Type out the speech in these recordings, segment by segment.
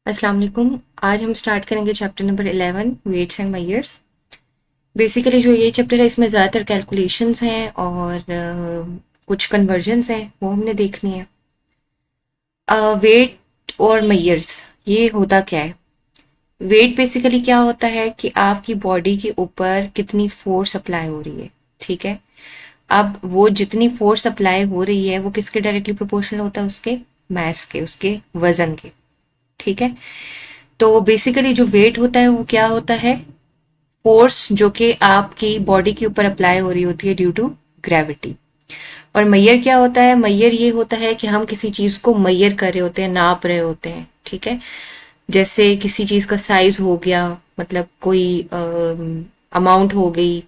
अस्सलाम वालेकुम। आज हम स्टार्ट करेंगे chapter number 11 weights and measures. Basically जो ये चैप्टर है इसमें ज़्यादातर कैलकुलेशंस हैं और कुछ कन्वर्जन्स हैं, वो हमने देखनी है। वेट और मेजर्स ये होता क्या है? वेट बेसिकली क्या होता है कि आपकी बॉडी के ऊपर कितनी फोर्स अप्लाई हो रही है। ठीक है, अब वो जितनी फोर्स अप्लाई हो रही है वो किसके डायरेक्टली प्रोपोर्शनल होता है? उसके मास के, उसके वजन के। ठीक है, तो बेसिकली जो वेट होता है वो क्या होता है? फोर्स जो कि आपकी बॉडी के ऊपर अप्लाई हो रही होती है ड्यू टू ग्रेविटी। और मैयर क्या होता है? मैयर ये होता है कि हम किसी चीज को मैयर कर रहे होते हैं, नाप रहे होते हैं। ठीक है, जैसे किसी चीज का साइज हो गया, मतलब कोई अमाउंट हो गई।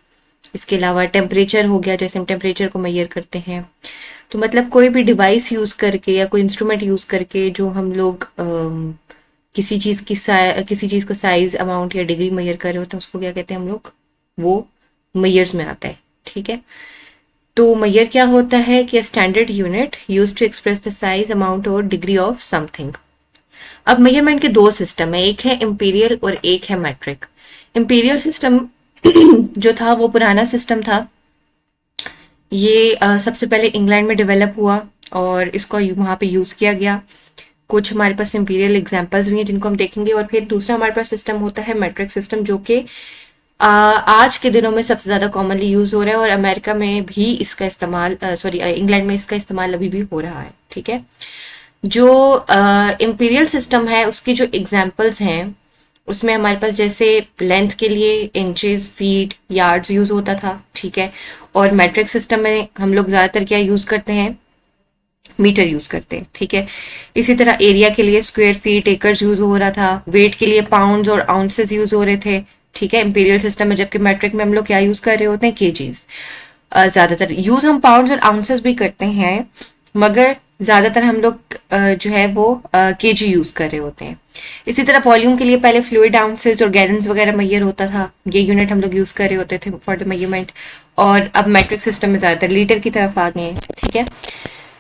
इसके अलावा टेम्परेचर हो गया, जैसे हम टेम्परेचर को मैयर करते हैं। तो मतलब कोई भी डिवाइस यूज करके या कोई इंस्ट्रूमेंट यूज करके जो हम लोग किसी चीज का साइज, अमाउंट या डिग्री मेजर कर रहे होते हैं, उसको क्या कहते हैं हम लोग? वो मेजर्स में आता है। ठीक है, तो मेजर क्या होता है कि standard unit use to express the size, amount और डिग्री ऑफ समथिंग। अब मेजरमेंट के दो सिस्टम है, एक है इंपीरियल और एक है मैट्रिक। इंपीरियल सिस्टम जो था वो पुराना सिस्टम था। ये सबसे पहले इंग्लैंड में डेवलप हुआ और इसको वहां पे यूज किया गया। कुछ हमारे पास इंपीरियल एग्जांपल्स भी हैं जिनको हम देखेंगे। और फिर दूसरा हमारे पास सिस्टम होता है मैट्रिक सिस्टम, जो कि आज के दिनों में सबसे ज्यादा कॉमनली यूज हो रहा है और अमेरिका में भी इसका इस्तेमाल, इंग्लैंड में इसका इस्तेमाल अभी भी हो रहा है। ठीक है, जो इंपीरियल सिस्टम है उसकी जो एग्जांपल्स हैं उसमें हमारे पास जैसे लेंथ के लिए इंचेस, फीट, यार्ड्स यूज होता था। ठीक है, और मैट्रिक सिस्टम में हम लोग ज्यादातर क्या यूज करते हैं? मीटर यूज करते हैं। ठीक है, इसी तरह एरिया के लिए स्क्वायर फीट, एकर्स यूज हो रहा था। वेट के लिए पाउंड्स और आउंसेस यूज हो रहे थे। ठीक है, इंपीरियल सिस्टम में। जबकि मैट्रिक में हम लोग क्या यूज कर रहे होते हैं? केजीज। ज्यादातर यूज हम पाउंड्स और आउंसेस भी करते हैं, मगर ज्यादातर हम लोग जो है वो केजी यूज कर रहे होते हैं। इसी तरह वॉल्यूम के लिए पहले फ्लूइड आउंसेस और गैलन्स वगैरह मैयर होता था, ये यूनिट हम लोग यूज कर रहे होते थे फॉर द मेजरमेंट। और अब मैट्रिक सिस्टम में ज्यादातर लीटर की तरफ आ गए हैं। ठीक है,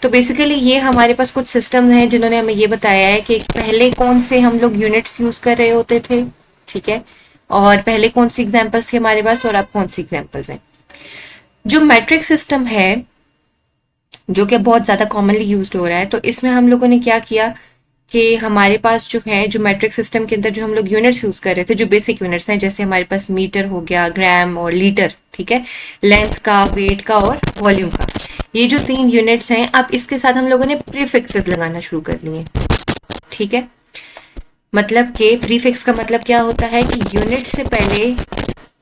तो बेसिकली ये हमारे पास कुछ सिस्टम हैं जिन्होंने हमें ये बताया है कि पहले कौन से हम लोग यूनिट्स यूज कर रहे होते थे। ठीक है, और पहले कौन सी एग्जांपल्स थी हमारे पास और अब कौन सी एग्जांपल्स हैं। जो मैट्रिक सिस्टम है, जो कि बहुत ज्यादा कॉमनली यूज्ड हो रहा है, तो इसमें हम लोगों ने क्या किया कि हमारे पास जो है, जो मैट्रिक सिस्टम के अंदर जो हम लोग यूनिट्स यूज कर रहे थे, जो बेसिक यूनिट्स हैं, जैसे हमारे पास मीटर हो गया, ग्राम और लीटर। ठीक है, लेंथ का, वेट का और वॉल्यूम का, ये जो तीन यूनिट्स हैं, अब इसके साथ हम लोगों ने प्रीफिक्सेस लगाना शुरू कर लिए। ठीक है, मतलब कि प्रीफिक्स का मतलब क्या होता है कि यूनिट से पहले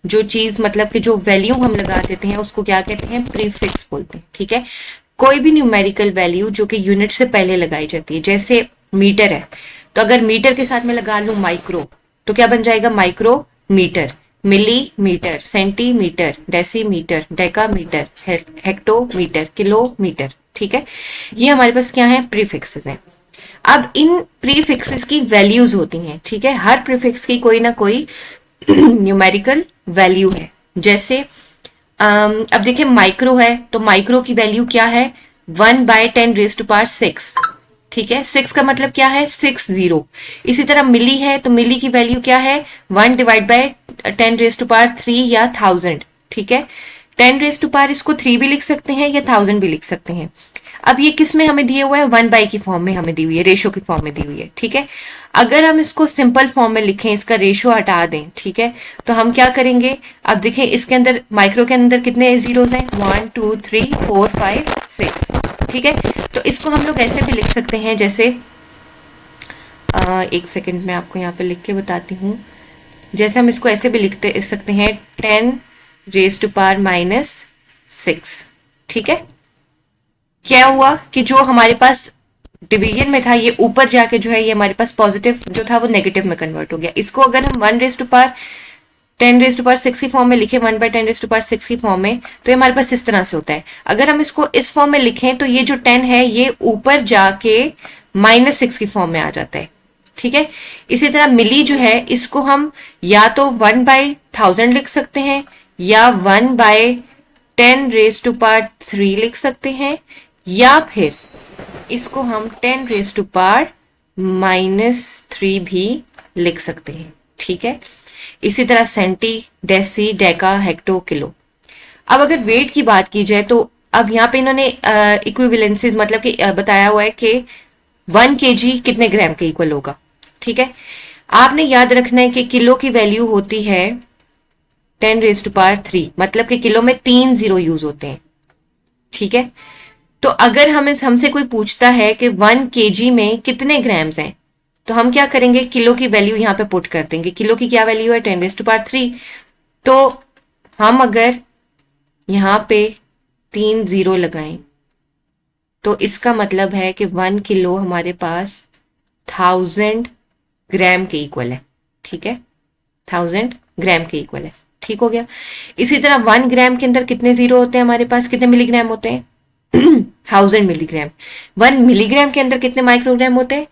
जो चीज, मतलब कि जो वैल्यू हम लगा देते हैं उसको क्या कहते हैं? प्रीफिक्स बोलते हैं। ठीक है, कोई भी न्यूमेरिकल वैल्यू जो कि यूनिट से पहले लगाई जाती है, जैसे मीटर है, तो अगर मीटर के साथ में लगा लूं माइक्रो, तो क्या बन जाएगा? Micro metre. Millimetre, centimetre, decimetre, decametre, hectometre, kilometre. ठीक है, ये हमारे पास क्या है? प्रीफिक्सेस हैं। अब इन प्रीफिक्सेस की वैल्यूज होती हैं। ठीक है, हर प्रीफिक्स की कोई ना कोई न्यूमेरिकल वैल्यू है। जैसे अब देखिए माइक्रो है, तो माइक्रो की वैल्यू क्या है? 1/10⁶। ठीक है, 6 का मतलब क्या है? 60। इसी तरह मिली है, तो मिली की वैल्यू क्या है? 1/10⁻³ या 1000। ठीक है, 10⁻⁴ इसको 3 भी लिख सकते हैं या 1000 भी लिख सकते हैं। अब ये किस में हमें दिए हुआ है? 1/, की फॉर्म में हमें दी हुई है, रेशो की फॉर्म में दी हुई है। ठीक है, अगर हम इसको सिंपल फॉर्म में लिखें, इसका रेशो हटा दें, ठीक है, तो हम क्या करेंगे? अब देखिए इसके अंदर, माइक्रो के अंदर कितने जीरोस हैं? 1 2 3 4 5 6। ठीक है, तो इसको हम लोग ऐसे भी लिख सकते हैं, जैसे एक सेकंड में आपको यहाँ पे लिख के बताती हूँ। जैसे हम इसको ऐसे भी लिख सकते हैं, 10⁻⁻⁶। ठीक है, क्या हुआ कि जो हमारे पास डिवीजन में था, ये ऊपर जाके जो है, ये हमारे पास पॉजिटिव जो था वो नेगेटिव में कन्वर्ट हो गया। इसको अगर हम 1/10⁻⁶ की फॉर्म में लिखे, 1/10⁶ की फॉर्म में, तो ये हमारे पास इस तरह से होता है। अगर हम इसको इस फॉर्म में लिखें, तो ये जो 10 है ये ऊपर जाके -6 की फॉर्म में आ जाता है। ठीक है, इसी तरह मिली जो है, इसको हम या तो 1/1000 लिख सकते हैं या 1/10⁻³ लिख सकते हैं, या फिर इसको हम 10⁻⁻⁹ -3 भी लिख सकते हैं, ठीक है। इसी तरह centi, deci, deca, hecto, kilo. अब अगर वेट की बात की जाए तो अब यहाँ पे इन्होंने इक्विवेलेंसीज मतलब कि बताया हुआ है कि 1 kg कितने ग्राम के इक्वल होगा, ठीक है। आपने याद रखना है कि किलो की वैल्यू होती है 10⁻³ मतलब कि किलो में 3 जीरो यूज होते हैं, ठीक है। तो अगर हमें हमसे कोई पूछता है कि 1 kg में कितने ग्राम्स हैं, तो हम क्या करेंगे, किलो की वैल्यू यहां पे पुट कर देंगे। किलो की क्या वैल्यू है, 10⁻³ तो हम अगर यहां पे 3 जीरो लगाएं तो इसका मतलब है कि 1 किलो हमारे पास 1000 ग्राम के इक्वल है, ठीक है। 1000 ग्राम के इक्वल है, ठीक हो गया। इसी तरह 1 ग्राम के अंदर कितने जीरो होते हैं हमारे पास, कितने मिलीग्राम होते हैं 1000 मिलीग्राम। 1 मिलीग्राम के अंदर कितने माइक्रोग्राम होते हैं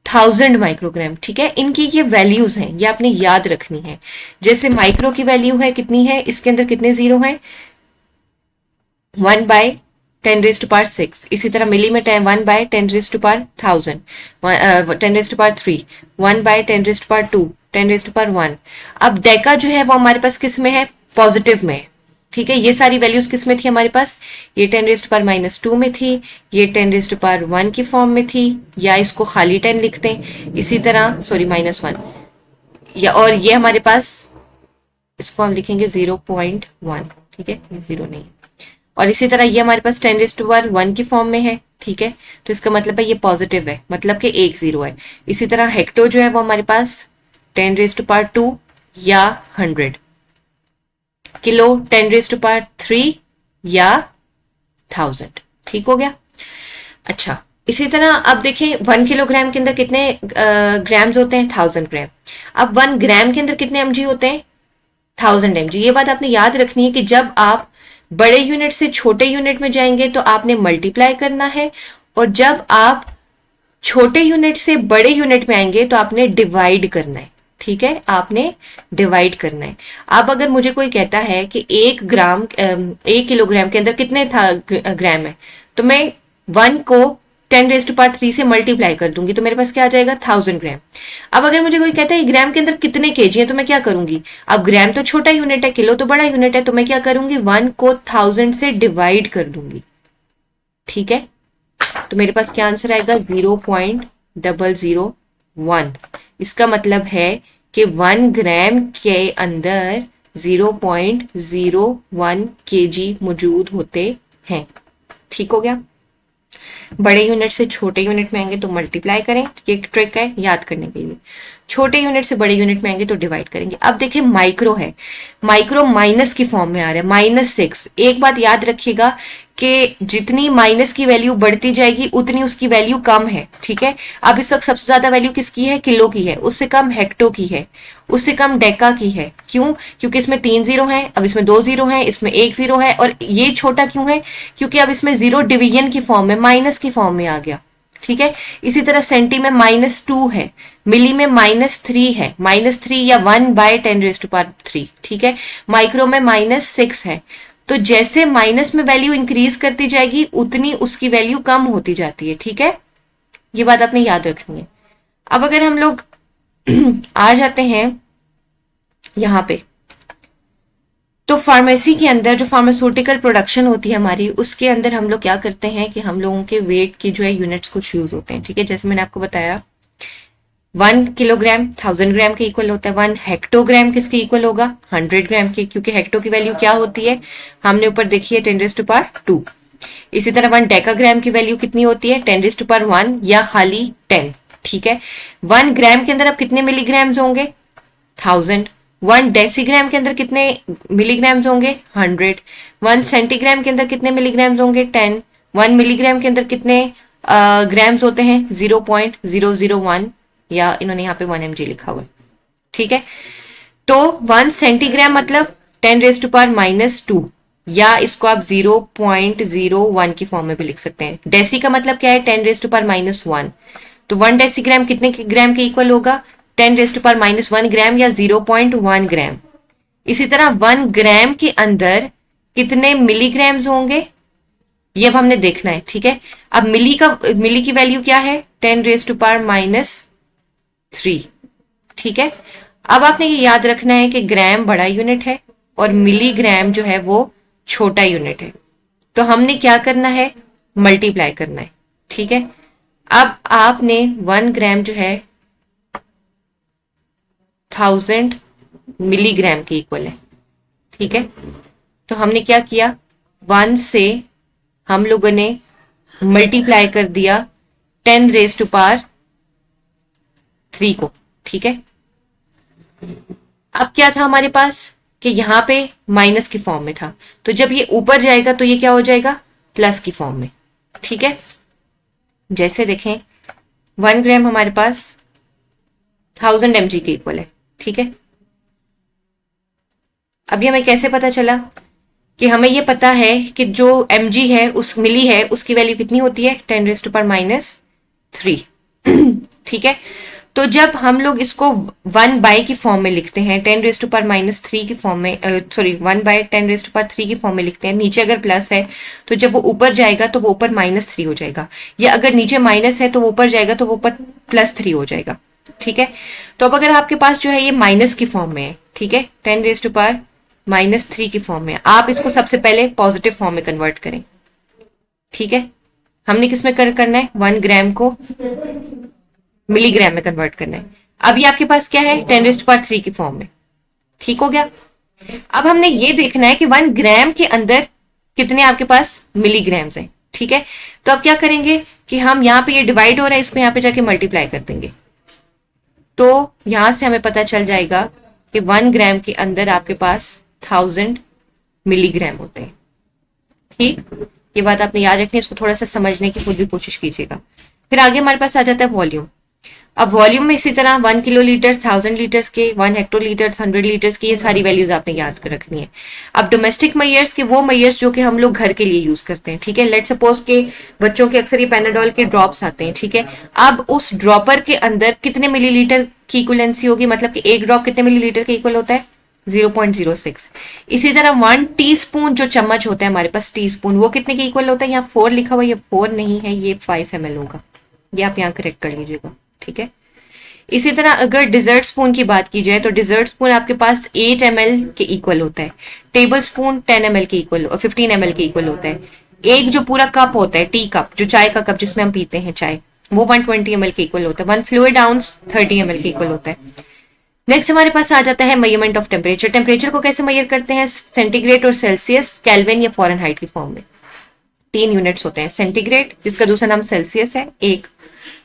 1000 माइक्रोग्राम, ठीक है। इनकी ये वैल्यूज हैं, ये आपने याद रखनी है। जैसे माइक्रो की वैल्यू है कितनी है, इसके अंदर कितने जीरो हैं 1/10⁻6। इसी तरह मिली में 1/10⁻1000, 10⁻3, 1/10⁻2, 10⁻1। अब डेका जो है वो हमारे पास किस में है, पॉजिटिव में, ठीक है। ये सारी वैल्यूज किस में थी हमारे पास, ये 10⁻2 में थी, ये 10⁻1 की फॉर्म में थी, या इसको खाली 10 लिखते हैं। इसी तरह सॉरी -1, या और ये हमारे पास इसको हम लिखेंगे 0.1, ठीक है, ये जीरो नहीं है। और इसी तरह ये हमारे पास 10⁻1 की फॉर्म में है, ठीक है। तो इसका मतलब है ये पॉजिटिव है, मतलब कि एक जीरो है। इसी तरह हेक्टो जो है वो हमारे पास 10⁻2 या 100, किलो 10⁻3 या 1000, ठीक हो गया। अच्छा, इसी तरह अब देखें 1 किलोग्राम के अंदर कितने ग्राम्स होते हैं 1000 ग्राम। अब 1 ग्राम के अंदर कितने mg होते हैं 1000 mg। ये बात आपने याद रखनी है कि जब आप बड़े यूनिट से छोटे यूनिट में जाएंगे तो आपने मल्टीप्लाई करना है, और जब आप छोटे यूनिट से बड़े यूनिट में आएंगे तो आपने डिवाइड करना है, ठीक है, आपने डिवाइड करना है। अब अगर मुझे कोई कहता है कि 1 किलोग्राम के अंदर कितने ग्राम है, तो मैं 1 को 10⁻3 से मल्टीप्लाई कर दूंगी तो मेरे पास क्या आ जाएगा 1000 ग्राम। अब अगर मुझे कोई कहता है ग्राम के अंदर कितने केजी है, तो मैं क्या करूंगी, अब ग्राम तो छोटा यूनिट है, किलो तो बड़ा यूनिट है, तो मैं क्या करूंगी 1 को 1000 से डिवाइड कर दूंगी, ठीक है। तो मेरे पास क्या आंसर आएगा 0.001। इसका मतलब है कि 1 ग्राम के अंदर 0.01 kg मौजूद होते हैं, ठीक हो गया। बड़े यूनिट से छोटे यूनिट में आएंगे तो मल्टीप्लाई करें, ये एक ट्रिक है याद करने के लिए। छोटे यूनिट से बड़े यूनिट में आएंगे तो डिवाइड करेंगे। अब देखिए माइक्रो है, माइक्रो माइनस की फॉर्म में आ रहा है, -6। एक बात याद रखिएगा कि जितनी माइनस की वैल्यू बढ़ती जाएगी उतनी उसकी वैल्यू कम है, ठीक है। अब इस वक्त सबसे ज्यादा वैल्यू किसकी है, किलो की है, उससे कम हेक्टो की है, उससे कम डेका की है। क्यों, क्योंकि इसमें 3 जीरो हैं, अब इसमें 2 जीरो हैं, इसमें 1 जीरो है, और ये छोटा क्यों है, क्योंकि अब इसमें जीरो डिवीजन की फॉर्म में, माइनस की फॉर्म में आ गया, ठीक है। इसी तरह सेंटी में -2 है, मिली में -3 है, -3 या 1/10⁻3, ठीक है। माइक्रो में -6 है। तो जैसे माइनस में वैल्यू इंक्रीज करती जाएगी उतनी उसकी वैल्यू कम होती जाती है, ठीक है। ये बात आपने याद रखनी है। अब अगर हम लोग आ जाते हैं यहां पे, तो फार्मेसी के अंदर जो फार्मास्यूटिकल प्रोडक्शन होती है हमारी, उसके अंदर हम लोग क्या करते हैं कि हम लोगों के वेट की जो है यूनिट्स कुछ यूज होते हैं, ठीक है। जैसे मैंने आपको बताया 1 किलोग्राम 1000 ग्राम के इक्वल होता है, 1 हेक्टोग्राम किसके इक्वल होगा 100 ग्राम के, क्योंकि हेक्टो की वैल्यू क्या होती है हमने ऊपर देखी है 10⁻2। इसी तरह 1 डेकाग्राम की वैल्यू कितनी होती है 10⁻1 या खाली 10, ठीक है। 1 ग्राम के अंदर अब कितने मिलीग्राम्स होंगे 1000। 1 डेसीग्राम के अंदर कितने मिलीग्राम्स होंगे 100। 1 सेंटीग्राम के अंदर कितने मिलीग्राम्स होंगे 10। 1 मिलीग्राम के अंदर कितने ग्राम्स होते हैं 0.001, या इन्होंने यहाँ पे 1 mg लिखा हुआ है, ठीक है। तो 1 सेंटीग्राम मतलब 10⁻², या इसको आप 0.01 की फॉर्म में भी लिख सकते हैं। डेसी का मतलब क्या है 10⁻1, तो 1 डेसीग्राम कितने ग्राम के इक्वल होगा 10⁻1 ग्राम या 0.1 ग्राम। इसी तरह 1 ग्राम के अंदर कितने मिलीग्राम्स होंगे, ये अब हमने देखना है, ठीक है। अब मिली की वैल्यू क्या है, 10⁻³ ठीक है। अब आपने ये याद रखना है कि ग्राम बड़ा यूनिट है और मिलीग्राम जो है वो छोटा यूनिट है। तो हमने क्या करना है, मल्टीप्लाई करना है, ठीक है। अब आपने 1 ग्राम जो है 1000 मिलीग्राम के इक्वल है, ठीक है। तो हमने क्या किया, 1 से हम लोगों ने मल्टीप्लाई कर दिया 10⁻³ को, ठीक है। अब क्या था हमारे पास कि यहां पे माइनस की फॉर्म में था, तो जब ये ऊपर जाएगा तो ये क्या हो जाएगा, प्लस की फॉर्म में, ठीक है। जैसे देखें 1 ग्राम हमारे पास 1000 mg के इक्वल है, ठीक है। अभी हमें कैसे पता चला कि हमें ये पता है कि जो mg है उस मिली है उसकी वैल्यू कितनी होती है, 10⁻³ ठीक है। तो जब हम लोग इसको 1/, की फॉर्म में लिखते हैं, 10⁻³ की फॉर्म में, सॉरी 1/10⁻³ की फॉर्म में लिखते हैं, नीचे अगर प्लस है तो जब वो ऊपर जाएगा तो वो ऊपर -3 हो जाएगा, या अगर नीचे माइनस है तो वो ऊपर जाएगा तो वो ऊपर +3 हो जाएगा, ठीक है। तो अब अगर आपके पास जो है ये माइनस की फॉर्म में है, ठीक है, 10⁻³ की फॉर्म में, आप इसको सबसे पहले पॉजिटिव फॉर्म में कन्वर्ट करें, ठीक है। हमने किस में करना है, 1 ग्राम को मिलीग्राम में कन्वर्ट करना है। अब ये आपके पास क्या है, 10⁻³ की फॉर्म में, ठीक हो गया। अब हमने ये देखना है कि 1 ग्राम के अंदर कितने आपके पास मिलीग्राम्स हैं, ठीक है। तो अब क्या करेंगे कि हम यहाँ पे ये डिवाइड हो रहा है, इसको यहाँ पे जाके मल्टीप्लाई कर देंगे, तो यहां से हमें पता चल जाएगा कि 1 ग्राम के अंदर आपके पास 1000 मिलीग्राम होते हैं, ठीक। ये बात आपने याद रखनी है, इसको थोड़ा सा समझने की खुद भी कोशिश कीजिएगा। फिर आगे हमारे पास आ जाता है वॉल्यूम। अब वॉल्यूम में इसी तरह 1 किलोलीटर 1000 लीटर्स के, 1 हेक्टोलीटर 100 लीटर्स की, ये सारी वैल्यूज आपने याद कर रखनी है। अब डोमेस्टिक मैयर्स के वो मैयर्स जो कि हम लोग घर के लिए यूज करते हैं, ठीक है। लेट सपोज के बच्चों के अक्सर ये पैनाडोल के ड्रॉप्स आते हैं, ठीक है। अब उस ड्रॉपर के अंदर कितने मिलीलीटर की इक्वलेंसी होगी, मतलब कि एक ड्रॉप कितने मिलीलीटर के इक्वल होता है, 0.06। इसी तरह 1 टीस्पून जो चम्मच होता है हमारे पास, टीस्पून, वो कितने के इक्वल होता है, यहाँ 4 लिखा हुआ है, ये 4 नहीं है, ये 5 ml होगा, ये आप यहाँ करेक्ट कर लीजिएगा, ठीक है। इसी तरह अगर डिजर्ट स्पून की बात की जाए तो डिजर्ट स्पून आपके पास 8 ml के इक्वल होता है, टेबल स्पून 10 ml के इक्वल और 15 ml के इक्वल होता है। एक जो पूरा कप होता है, टी कप, जो चाय का कप जिसमें हम पीते हैं चाय, वो 120 ml के इक्वल होता है। 1 फ्लूइड आउंस 30 ml के इक्वल होता है। नेक्स्ट हमारे पास आ जाता है मेजरमेंट ऑफ टेम्परेचर। टेम्परेचर को कैसे मेजर करते हैं, सेंटीग्रेड और सेल्सियस, केल्विन या फॉरेनहाइट की फॉर्म में। 3 यूनिट्स होते हैं, सेंटीग्रेड जिसका दूसरा नाम सेल्सियस है एक,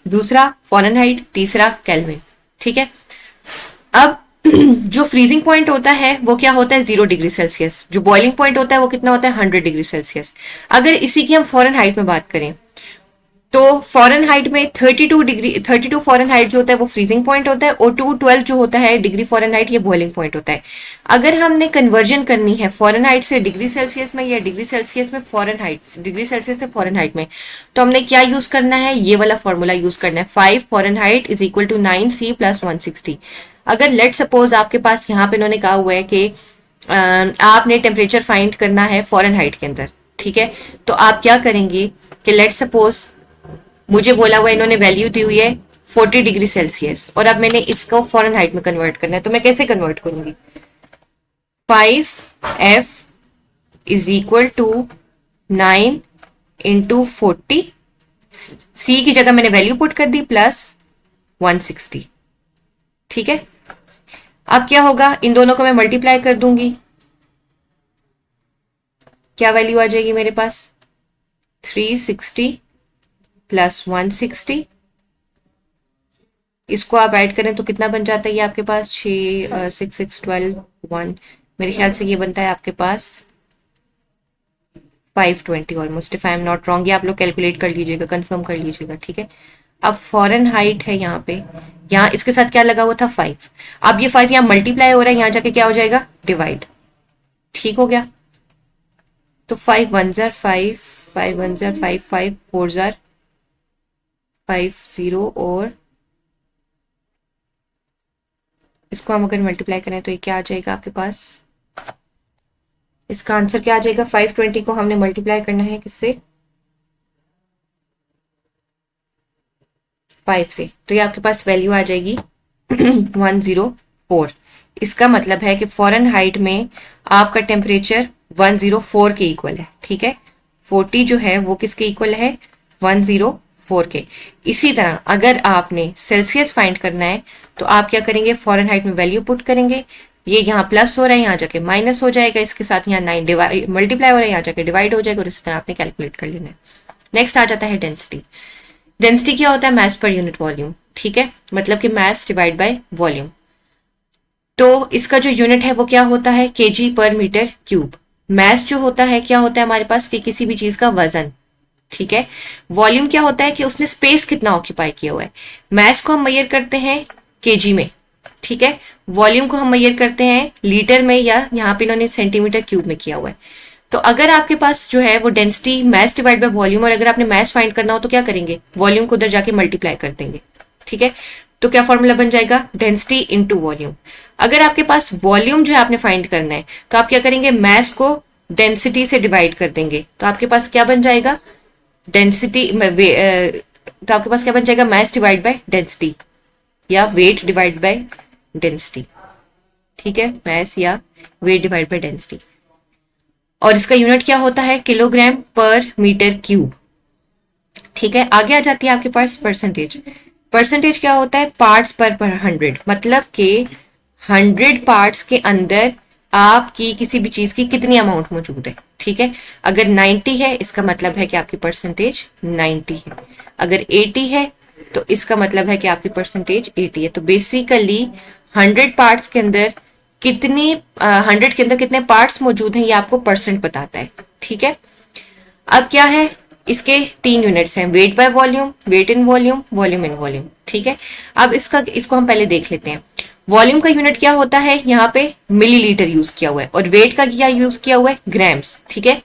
दूसरा फॉरेनहाइट, तीसरा केल्विन, ठीक है। अब जो फ्रीजिंग पॉइंट होता है वो क्या होता है, 0 डिग्री सेल्सियस। जो बॉइलिंग पॉइंट होता है वो कितना होता है, 100 डिग्री सेल्सियस। अगर इसी की हम फॉरेनहाइट में बात करें तो फॉरेनहाइट में 32 फॉरेनहाइट जो होता है वो फ्रीजिंग पॉइंट होता है, और 212 जो होता है डिग्री फॉरेनहाइट, ये बॉइलिंग पॉइंट होता है। अगर हमने कन्वर्जन करनी है फॉरेनहाइट से डिग्री सेल्सियस में या डिग्री सेल्सियस में फॉरेनहाइट, डिग्री सेल्सियस से फॉरेनहाइट में, तो हमने क्या यूज करना है, ये वाला फॉर्मूला यूज करना है, 5 Fahrenheit is equal to 9C + 160। अगर लेट सपोज आपके पास यहाँ पे इन्होंने कहा हुआ है कि आपने टेम्परेचर फाइंड करना है फॉरेनहाइट के अंदर, ठीक है। तो आप क्या करेंगे कि लेट सपोज मुझे बोला हुआ इन्होंने वैल्यू दी हुई है 40 डिग्री सेल्सियस, और अब मैंने इसको फॉरेनहाइट में कन्वर्ट करना है, तो मैं कैसे कन्वर्ट करूंगी, 5F is equal to 9 into 40, C की जगह मैंने वैल्यू पुट कर दी, प्लस 160, ठीक है। अब क्या होगा, इन दोनों को मैं मल्टीप्लाई कर दूंगी, क्या वैल्यू आ जाएगी मेरे पास, 360 + 160, इसको आप ऐड करें तो कितना बन जाता है, ये आपके पास 6 6 6 12 1, मेरे ख्याल से ये बनता है आपके पास 520 almost, if I am not wrong. ये आप लोग कैलकुलेट कर लीजिएगा, कंफर्म कर लीजिएगा, ठीक है। अब फॉरेनहाइट है यहाँ पे, यहाँ इसके साथ क्या लगा हुआ था, 5। अब ये 5 यहाँ मल्टीप्लाई हो रहा है, यहाँ जाके क्या हो जाएगा, डिवाइड, ठीक हो गया। तो 5 1 जार 5, 5 1 जार 5, 5 4 जार 5 0, और इसको हम अगर मल्टीप्लाई करें तो ये क्या आ जाएगा आपके पास, इसका आंसर क्या आ जाएगा, 520 को हमने मल्टीप्लाई करना है किससे, 5 से, तो ये आपके पास वैल्यू आ जाएगी 104। इसका मतलब है कि फ़ारेनहाइट में आपका टेम्परेचर 104 के इक्वल है, ठीक है। 40 जो है वो किसके इक्वल है, 104 के। इसी तरह अगर आपने सेल्सियस फाइंड करना है तो आप क्या करेंगे, फ़ारेनहाइट में वैल्यू पुट करेंगे, ये यहाँ प्लस हो रहा है, यहाँ जाके माइनस हो जाएगा, इसके साथ यहाँ 9 डिवाइड मल्टीप्लाई हो रहा है, यहाँ जाके डिवाइड हो जाएगा, और इसी तरह आपने कैलकुलेट कर लेना है। नेक्स्ट आ जाता है डेंसिटी। डेंसिटी क्या होता है, मास पर यूनिट वॉल्यूम, ठीक है, मतलब कि मास डिवाइड बाय वॉल्यूम। तो इसका जो यूनिट है वो क्या होता है, केजी पर मीटर क्यूब। मास जो होता है क्या होता है हमारे पास, कि किसी भी चीज का वजन, ठीक है। वॉल्यूम क्या होता है कि उसने स्पेस कितना ऑक्यूपाई किया हुआ है। मास को हम मेजर करते हैं केजी में, ठीक है। वॉल्यूम को हम मेजर करते हैं लीटर में, या यहाँ पे इन्होंने सेंटीमीटर क्यूब में किया हुआ है। तो अगर आपके पास जो है वो density mass divide by volume, और अगर आपने मास फाइंड करना हो तो क्या करेंगे, वॉल्यूम को उधर जाके मल्टीप्लाई कर देंगे, ठीक है। तो क्या फॉर्मूला बन जाएगा, डेंसिटी इंटू वॉल्यूम। अगर आपके पास वॉल्यूम जो है आपने फाइंड करना है तो आप क्या करेंगे, मास को डेंसिटी से डिवाइड कर देंगे, तो आपके पास क्या बन जाएगा, डेंसिटी तो आपके पास क्या बन जाएगा, मास डिवाइड बाय डेंसिटी, या वेट डिवाइड बाय डेंसिटी, ठीक है, मास या वेट डिवाइड बाय डेंसिटी। और इसका यूनिट क्या होता है, किलोग्राम पर मीटर क्यूब, ठीक है। आगे आ जाती है आपके पास परसेंटेज। परसेंटेज क्या होता है, पार्ट्स पर 100, मतलब कि 100 पार्ट्स के अंदर आपकी किसी भी चीज की कितनी अमाउंट मौजूद है, ठीक है। अगर 90 है इसका मतलब है कि आपकी परसेंटेज 90 है, अगर 80 है तो इसका मतलब है कि आपकी परसेंटेज 80 है। तो बेसिकली 100 पार्ट्स के अंदर कितनी 100 के अंदर कितने पार्ट्स मौजूद हैं ये आपको परसेंट बताता है, ठीक है। अब क्या है, इसके 3 यूनिट्स हैं, weight by volume, weight in volume, volume in volume, ठीक है। अब इसको हम पहले देख लेते हैं। वॉल्यूम का यूनिट क्या होता है, यहाँ पे मिलीलीटर यूज किया हुआ है, और वेट का क्या यूज किया हुआ है, ग्राम्स, ठीक है।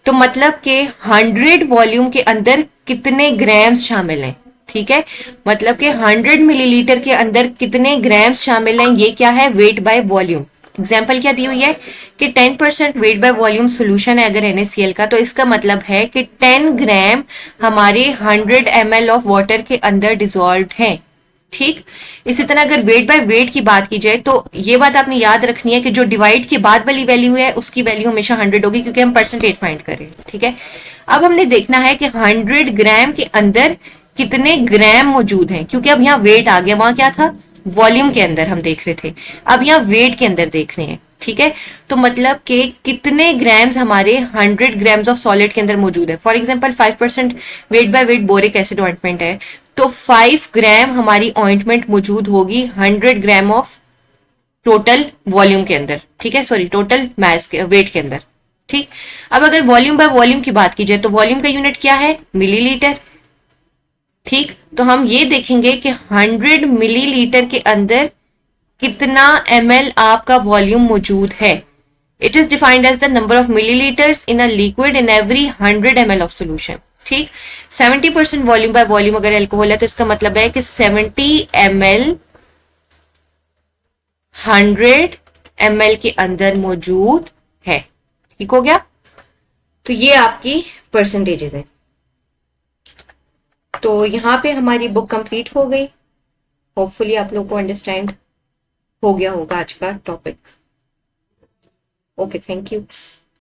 तो मतलब कि 100 वॉल्यूम के अंदर कितने ग्राम्स शामिल हैं, ठीक है। मतलब कि 100 मिलीलीटर के अंदर कितने ग्राम्स शामिल हैं, ये क्या है, वेट बाय वॉल्यूम। एग्जाम्पल क्या दी हुई है कि 10% वेट बाय वॉल्यूम सोल्यूशन है अगर NaCl का, तो इसका मतलब है कि 10 ग्राम हमारे 100 ml ऑफ वाटर के अंदर डिजोल्व है, ठीक। इसी तरह अगर वेट बाय वेट की बात की जाए तो ये बात आपने याद रखनी है कि जो डिवाइड के बाद वाली वैल्यू है उसकी वैल्यू हमेशा 100 होगी, क्योंकि हम परसेंटेज फाइंड कर रहे हैं, ठीक है। अब हमने देखना है कि 100 ग्राम के अंदर कितने ग्राम मौजूद हैं, क्योंकि अब यहाँ वेट आ गया, वहां क्या था, वॉल्यूम के अंदर हम देख रहे थे, अब यहाँ वेट के अंदर देख रहे हैं, ठीक है। तो मतलब कि कितने ग्राम्स हमारे 100 ग्राम्स ऑफ सॉलिड के अंदर मौजूद है। For example 5% weight by weight boric acid ointment है, तो 5 ग्राम हमारी ऑइंटमेंट मौजूद होगी 100 ग्राम ऑफ टोटल वॉल्यूम के अंदर, ठीक है, सॉरी टोटल मास के वेट के अंदर, ठीक। अब अगर वॉल्यूम बाय वॉल्यूम की बात की जाए तो वॉल्यूम का यूनिट क्या है, मिलीलीटर, ठीक। तो हम ये देखेंगे कि 100 मिलीलीटर के अंदर कितना ml आपका वॉल्यूम मौजूद है। It is defined as the number of millilitres in a liquid in every 100 ml of solution, ठीक। 70% वॉल्यूम बाय वॉल्यूम अगर एल्कोहल है तो इसका मतलब है कि 70 ml 100 ml के अंदर मौजूद है, ठीक हो गया। तो ये आपकी परसेंटेजेस है। तो यहाँ पे हमारी बुक कंप्लीट हो गई। होपफुली आप लोग को अंडरस्टैंड हो गया होगा आज का टॉपिक। Okay, thank you.